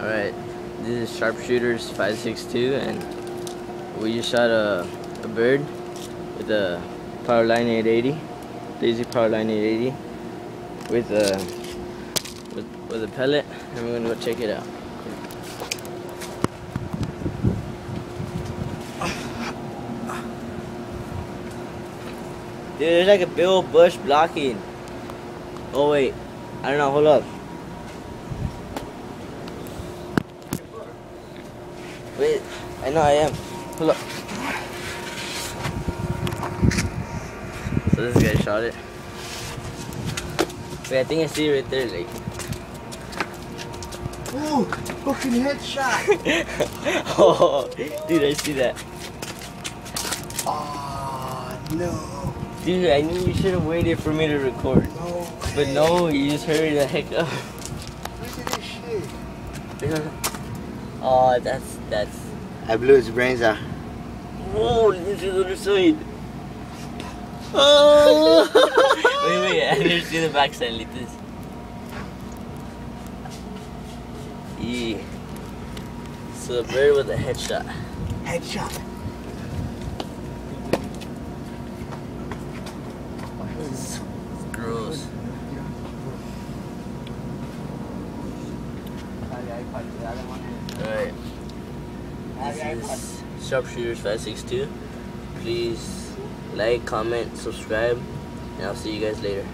Alright, this is Sharpshooters 562, and we just shot a bird with a Powerline 880, Daisy Powerline 880, with a pellet, and we're gonna go check it out. Dude, there's like a big old bush blocking. Oh wait, I don't know, hold up. Wait, I know I am. Hold up. So this guy shot it. Wait, I think I see it right there, like. Ooh, fucking headshot! Oh, dude, I see that. Oh, no. Dude, I knew you should have waited for me to record. No way. But no, you just hurried the heck up. Look at this shit. Oh, that's. I blew his brains out. Whoa, this is the other side. Oh! wait, I didn't see the backside like this. Yeah. So the bird with a headshot. Headshot. This is gross. Alright. This is Sharpshooters 562. Please like, comment, subscribe, and I'll see you guys later.